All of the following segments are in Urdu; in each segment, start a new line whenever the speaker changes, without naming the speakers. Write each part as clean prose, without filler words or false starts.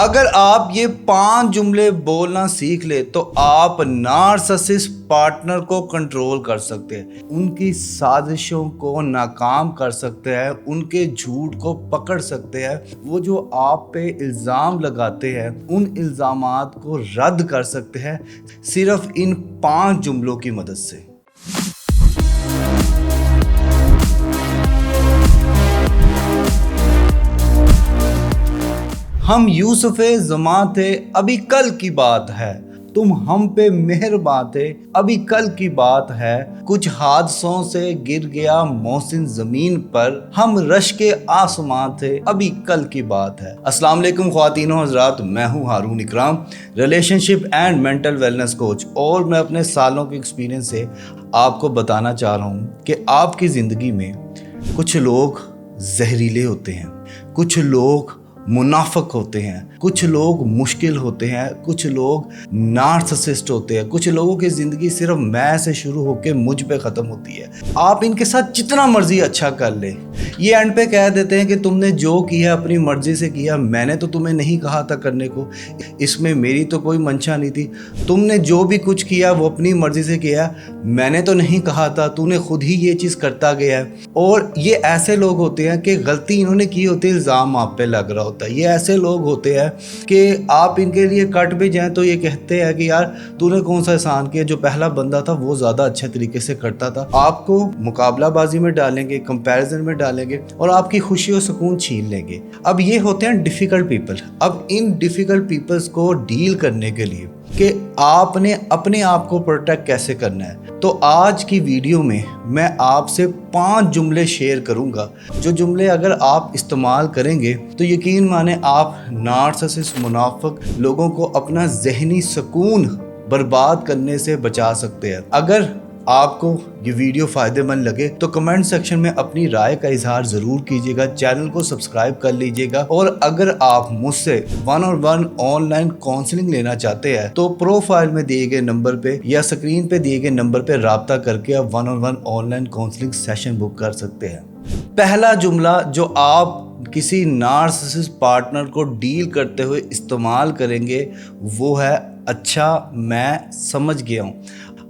اگر آپ یہ 5 جملے بولنا سیکھ لے تو آپ نارسسسٹ پارٹنر کو کنٹرول کر سکتے ہیں، ان کی سازشوں کو ناکام کر سکتے ہیں، ان کے جھوٹ کو پکڑ سکتے ہیں، وہ جو آپ پہ الزام لگاتے ہیں ان الزامات کو رد کر سکتے ہیں صرف ان 5 جملوں کی مدد سے۔ ہم یوسف زماں تھے ابھی کل کی بات ہے، تم ہم پہ مہرباں تھے ابھی کل کی بات ہے، کچھ حادثوں سے گر گیا محسن زمین پر، ہم رش کے آسماں تھے ابھی کل کی بات ہے۔ السلام علیکم خواتین و حضرات، میں ہوں Haroon Ikram, relationship and mental wellness coach, اور میں اپنے سالوں کے ایکسپیرینس سے آپ کو بتانا چاہ رہا ہوں کہ آپ کی زندگی میں کچھ لوگ زہریلے ہوتے ہیں، کچھ لوگ منافق ہوتے ہیں، کچھ لوگ مشکل ہوتے ہیں، کچھ لوگ نارسسسٹ ہوتے ہیں، کچھ لوگوں کی زندگی صرف میں سے شروع ہو کے مجھ پہ ختم ہوتی ہے۔ آپ ان کے ساتھ جتنا مرضی اچھا کر لیں، یہ اینڈ پہ کہہ دیتے ہیں کہ تم نے جو کیا اپنی مرضی سے کیا، میں نے تو تمہیں نہیں کہا تھا کرنے کو، اس میں میری تو کوئی منشا نہیں تھی، تم نے جو بھی کچھ کیا وہ اپنی مرضی سے کیا، میں نے تو نہیں کہا تھا، تو نے خود ہی یہ چیز کرتا گیا ہے۔ اور یہ ایسے لوگ ہوتے ہیں کہ غلطی انہوں نے کی ہوتی ہے، الزام آپ پہ لگ رہا ہوتا ہے۔ یہ ایسے لوگ ہوتے ہیں کہ آپ ان کے لیے کٹ بھی جائیں تو یہ کہتے ہیں کہ یار تو نے کون سا احسان کیا، جو پہلا بندہ تھا وہ زیادہ اچھے طریقے سے کرتا تھا۔ آپ کو مقابلہ بازی میں ڈالیں گے، کمپیریزن میں ڈالیں گے اور آپ کی خوشی و سکون چھین لیں گے۔ اب یہ ہوتے ہیں ڈیفیکلٹ پیپل۔ اب ان ڈیفیکلٹ پیپلز کو ڈیل کرنے کے لیے کہ آپ نے اپنے آپ کو پروٹیکٹ کیسے کرنا ہے، تو آج کی ویڈیو میں میں آپ سے 5 جملے شیئر کروں گا، جو جملے اگر آپ استعمال کریں گے تو یقین مانیں آپ نارسسسٹ منافق لوگوں کو اپنا ذہنی سکون برباد کرنے سے بچا سکتے ہیں۔ اگر آپ کو یہ ویڈیو فائدہ مند لگے تو کمنٹ سیکشن میں اپنی رائے کا اظہار ضرور کیجیے گا، چینل کو سبسکرائب کر لیجیے گا، اور اگر آپ مجھ سے 1-on-1 آن لائن کاؤنسلنگ لینا چاہتے ہیں تو پروفائل میں دیے گئے نمبر پہ یا سکرین پہ دیے گئے نمبر پہ رابطہ کر کے آپ 1-on-1 online counselling session book کر سکتے ہیں۔ پہلا جملہ جو آپ کسی نارسسسٹ پارٹنر کو ڈیل کرتے ہوئے استعمال کریں گے وہ ہے اچھا میں سمجھ گیا ہوں۔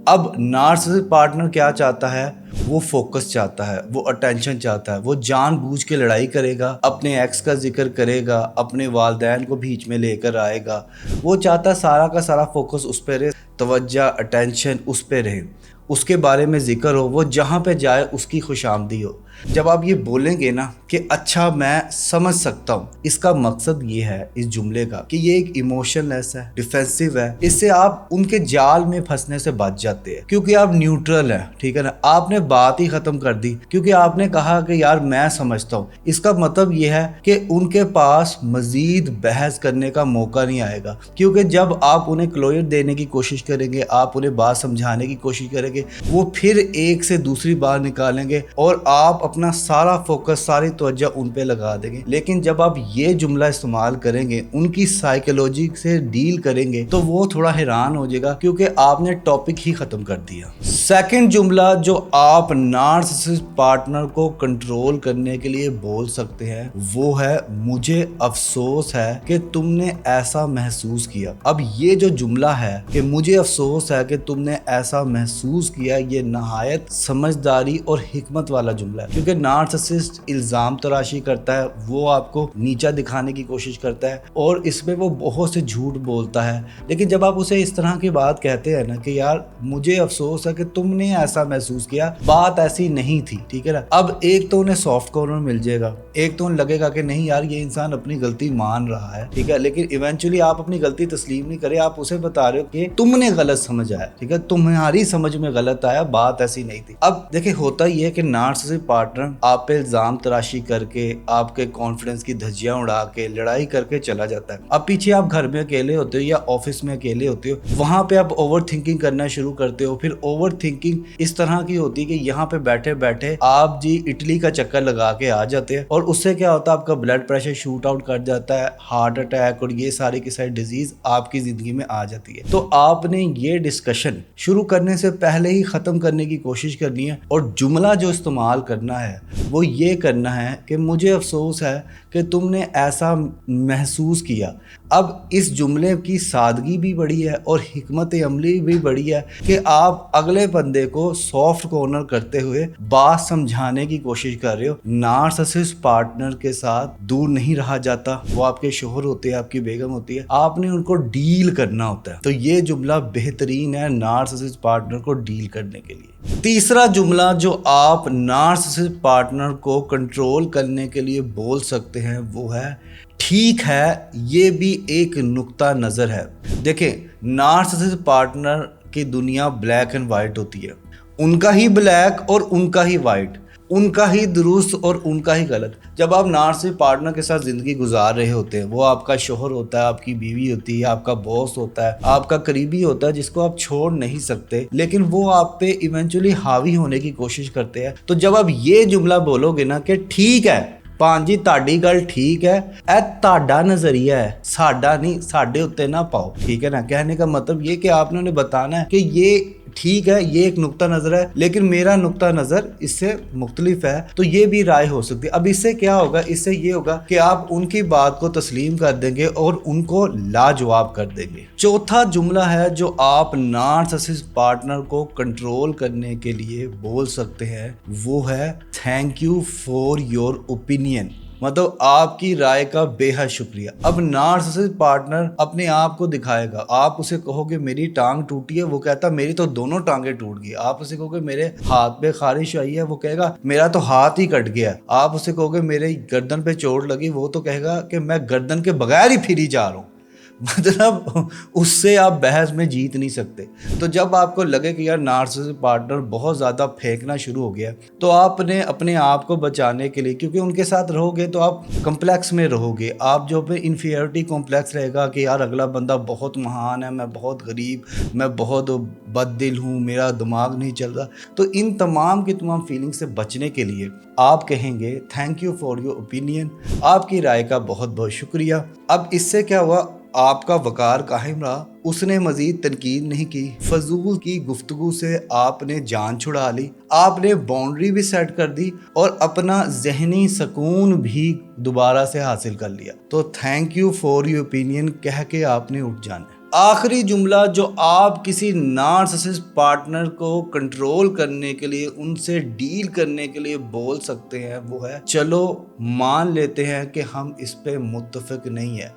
اب نارسسسٹ پارٹنر کیا چاہتا ہے؟ وہ فوکس چاہتا ہے، وہ اٹینشن چاہتا ہے، وہ جان بوجھ کے لڑائی کرے گا، اپنے ایکس کا ذکر کرے گا، اپنے والدین کو بیچ میں لے کر آئے گا، وہ چاہتا ہے سارا کا سارا فوکس اس پہ رہے، توجہ اٹینشن اس پہ رہے، اس کے بارے میں ذکر ہو، وہ جہاں پہ جائے اس کی خوش آمدی ہو۔ جب آپ یہ بولیں گے نا کہ اچھا میں سمجھ سکتا ہوں، اس کا مقصد یہ ہے اس جملے کا کہ یہ ایک ایموشن لیس ہے، ڈیفینسو ہے، اس سے آپ ان کے جال میں پھنسنے سے بچ جاتے ہیں کیونکہ آپ نیوٹرل ہیں، ٹھیک ہے نا، آپ نے بات ہی ختم کر دی کیونکہ آپ نے کہا کہ یار میں سمجھتا ہوں۔ اس کا مطلب یہ ہے کہ ان کے پاس مزید بحث کرنے کا موقع نہیں آئے گا، کیونکہ جب آپ انہیں کلوئر دینے کی کوشش کریں گے، آپ انہیں بات سمجھانے کی کوشش کریں گے، وہ پھر ایک سے دوسری بات نکالیں گے اور آپ اپنا سارا فوکس، ساری توجہ ان پہ لگا دیں گے۔ لیکن جب آپ یہ جملہ استعمال کریں گے، ان کی سائیکولوجی سے ڈیل کریں گے تو وہ تھوڑا حیران ہو جائے گا کیونکہ آپ نے ٹاپک ہی ختم کر دیا۔ سیکنڈ جملہ جو آپ نارسسسٹ پارٹنر کو کنٹرول کرنے کے لیے بول سکتے ہیں وہ ہے مجھے افسوس ہے کہ تم نے ایسا محسوس کیا۔ اب یہ جو جملہ ہے کہ مجھے افسوس ہے کہ تم نے ایسا محسوس کیا، یہ نہایت سمجھداری اور حکمت والا جملہ ہے، کیونکہ نارسسسٹ الزام تراشی کرتا ہے، وہ آپ کو نیچا دکھانے کی کوشش کرتا ہے اور اس میں وہ بہت سے جھوٹ بولتا ہے۔ لیکن جب آپ اسے اس طرح کی بات کہتے ہیں نا کہ یار مجھے افسوس ہے کہ تم نے ایسا محسوس کیا، بات ایسی نہیں تھی، ٹھیک ہے نا، اب ایک تو انہیں سافٹ کارنر مل جائے گا، ایک تو انہیں لگے گا کہ نہیں یار یہ انسان اپنی غلطی مان رہا ہے، ٹھیک ہے، لیکن ایونچولی آپ اپنی غلطی تسلیم نہیں کرے، آپ اسے بتا رہے ہو کہ تم نے غلط سمجھا ہے، ٹھیک ہے، تمہاری سمجھ میں غلط آیا، بات ایسی نہیں تھی۔ اب دیکھیں ہوتا یہ ہے کہ نارسسسٹ پارٹنر آپ پہ الزام تراشی کر کے، آپ کے کانفیڈنس کی دھجیاں اڑا کے، لڑائی کر کے چلا جاتا ہے۔ اب پیچھے آپ گھر میں اکیلے ہوتے ہو یا آفس میں اکیلے ہوتے ہو، وہاں پہ آپ اوور تھنکنگ کرنا شروع کرتے ہو۔ پھر اوور تھنکنگ اس طرح کی ہوتی ہے کہ یہاں پہ بیٹھے بیٹھے آپ جی اٹلی کا چکر لگا کے آ جاتے ہیں، اور اس سے کیا ہوتا ہے آپ کا بلڈ پریشر شوٹ آؤٹ کر جاتا ہے، ہارٹ اٹیک اور یہ ساری کی ساری ڈیزیز آپ کی زندگی میں آ جاتی ہے۔ تو آپ نے یہ ڈسکشن شروع کرنے سے پہلے ہی ختم کرنے کی کوشش کرنی ہے، اور جملہ جو استعمال کرنا ہے وہ یہ کرنا ہے کہ مجھے افسوس ہے کہ تم نے ایسا محسوس کیا. اب اس جملے کی سادگی بھی بڑی ہے اور حکمت عملی بھی بڑی ہے کہ آپ اگلے بندے کو سافٹ کارنر کرتے ہوئے بات سمجھانے کی کوشش کر رہے ہو. نارسسسٹ پارٹنر کے ساتھ دور نہیں رہا جاتا. وہ آپ کے شوہر ہوتے ہیں, آپ کی بیگم ہوتی ہے, آپ نے ان کو ڈیل کرنا ہوتا ہے. تو یہ جملہ بہترین ہے نارسسسٹ پارٹنر کو ڈیل کرنے کے لیے. تیسرا جملہ جو آپ نارسسسٹ پارٹنر کو کنٹرول کرنے کے لیے بول سکتے ہیں وہ ہے ٹھیک ہے یہ بھی ایک نقطہ نظر ہے. دیکھیں, نارسسسٹ پارٹنر کی دنیا بلیک اینڈ وائٹ ہوتی ہے. ان کا ہی بلیک اور ان کا ہی وائٹ, ان کا ہی درست اور ان کا ہی غلط. جب آپ نارسسسٹ پارٹنر کے ساتھ زندگی گزار رہے ہوتے ہیں, وہ آپ کا شوہر ہوتا ہے, آپ کی بیوی ہوتی ہے, آپ کا باس ہوتا ہے, آپ کا قریبی ہوتا ہے جس کو آپ چھوڑ نہیں سکتے, لیکن وہ آپ پہ ایونچولی حاوی ہونے کی کوشش کرتے ہیں. تو جب آپ یہ جملہ بولو گے نا کہ ٹھیک ہے پان جی تہاڈی گل ٹھیک ہے, اے تہاڈا نظریہ ہے, ساڈا نہیں, ساڈے اوتے نہ پاؤ. ٹھیک ہے نا, کہنے کا مطلب یہ کہ آپ نے بتانا ہے کہ یہ ٹھیک ہے یہ ایک نقطہ نظر ہے لیکن میرا نقطہ نظر اس سے مختلف ہے, تو یہ بھی رائے ہو سکتی ہے. اب اس سے کیا ہوگا, اس سے یہ ہوگا کہ آپ ان کی بات کو تسلیم کر دیں گے اور ان کو لاجواب کر دیں گے. چوتھا جملہ ہے جو آپ نارسسسٹ پارٹنر کو کنٹرول کرنے کے لیے بول سکتے ہیں وہ ہے thank you for your opinion. مطلب آپ کی رائے کا بے حد شکریہ. اب نارسسسٹ پارٹنر اپنے آپ کو دکھائے گا. آپ اسے کہو کہ میری ٹانگ ٹوٹی ہے, وہ کہتا میری تو دونوں ٹانگیں ٹوٹ گئی. آپ اسے کہو کہ میرے ہاتھ پہ خارش آئی ہے, وہ کہے گا میرا تو ہاتھ ہی کٹ گیا. آپ اسے کہو کہ میرے گردن پہ چوٹ لگی, وہ تو کہے گا کہ میں گردن کے بغیر ہی پھری جا رہا ہوں. مطلب اس سے آپ بحث میں جیت نہیں سکتے. تو جب آپ کو لگے کہ یار نارسسسٹ پارٹنر بہت زیادہ پھینکنا شروع ہو گیا, تو آپ نے اپنے آپ کو بچانے کے لیے, کیونکہ ان کے ساتھ رہو گے تو آپ کمپلیکس میں رہو گے, آپ جو پہ انفیریٹی کمپلیکس رہے گا کہ یار اگلا بندہ بہت مہان ہے, میں بہت غریب, میں بہت بد دل ہوں, میرا دماغ نہیں چل رہا. تو ان تمام کی تمام فیلنگ سے بچنے کے لیے آپ کہیں گے thank you for your opinion, آپ کی رائے کا بہت بہت شکریہ. اب اس سے کیا ہوا, آپ کا وقار قائم رہا, اس نے مزید تنقید نہیں کی, فضول کی گفتگو سے آپ نے جان چھڑا لی, آپ نے باؤنڈری بھی سیٹ کر دی اور اپنا ذہنی سکون بھی دوبارہ سے حاصل کر لیا. تو thank you for your opinion کہہ کے آپ نے اٹھ جانا ہے. آخری جملہ جو آپ کسی نارسسسٹ پارٹنر کو کنٹرول کرنے کے لیے, ان سے ڈیل کرنے کے لیے بول سکتے ہیں وہ ہے چلو مان لیتے ہیں کہ ہم اس پہ متفق نہیں ہیں.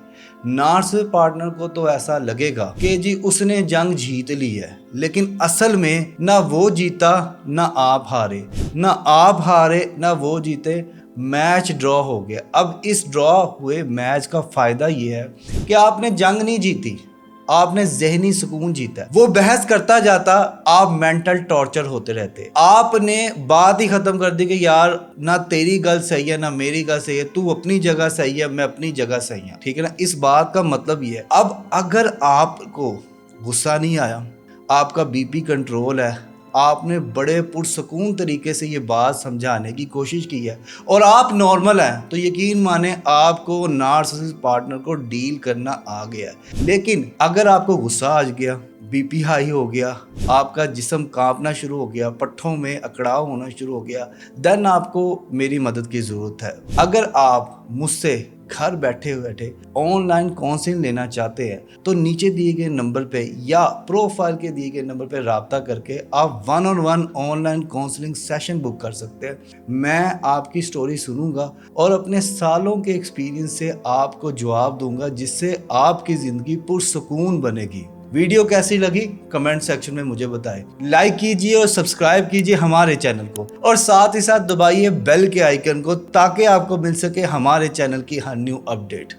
نارسسسٹ پارٹنر کو تو ایسا لگے گا کہ جی اس نے جنگ جیت لی ہے, لیکن اصل میں نہ وہ جیتا نہ آپ ہارے, نہ آپ ہارے نہ وہ جیتے, میچ ڈرا ہو گیا. اب اس ڈرا ہوئے میچ کا فائدہ یہ ہے کہ آپ نے جنگ نہیں جیتی, آپ نے ذہنی سکون جیتا ہے. وہ بحث کرتا جاتا, آپ مینٹل ٹارچر ہوتے رہتے. آپ نے بات ہی ختم کر دی کہ یار نہ تیری گل صحیح ہے نہ میری گل صحیح ہے, تو اپنی جگہ صحیح ہے میں اپنی جگہ صحیح ہوں. ٹھیک ہے نا, اس بات کا مطلب یہ ہے. اب اگر آپ کو غصہ نہیں آیا, آپ کا بی پی کنٹرول ہے, آپ نے بڑے پرسکون طریقے سے یہ بات سمجھانے کی کوشش کی ہے اور آپ نارمل ہیں, تو یقین مانیں آپ کو نارسسسٹ پارٹنر کو ڈیل کرنا آ گیا ہے. لیکن اگر آپ کو غصہ آ گیا, بی پی ہائی ہو گیا, آپ کا جسم کانپنا شروع ہو گیا, پٹھوں میں اکڑاؤ ہونا شروع ہو گیا, دین آپ کو میری مدد کی ضرورت ہے. اگر آپ مجھ سے گھر بیٹھے آن لائن کاؤنسلنگ لینا چاہتے ہیں تو نیچے دیے گئے نمبر پہ یا پروفائل کے دیے گئے نمبر پہ رابطہ کر کے آپ 1-on-1 online counselling session book کر سکتے ہیں. میں آپ کی سٹوری سنوں گا اور اپنے سالوں کے ایکسپیرینس سے آپ کو جواب دوں گا, جس سے آپ کی زندگی پرسکون بنے گی. ویڈیو کیسی لگی کمنٹ سیکشن میں مجھے بتائیں. لائک کیجئے اور سبسکرائب کیجئے ہمارے چینل کو, اور ساتھ ہی ساتھ دبائیے بیل کے آئیکن کو تاکہ آپ کو مل سکے ہمارے چینل کی ہر نیو اپڈیٹ.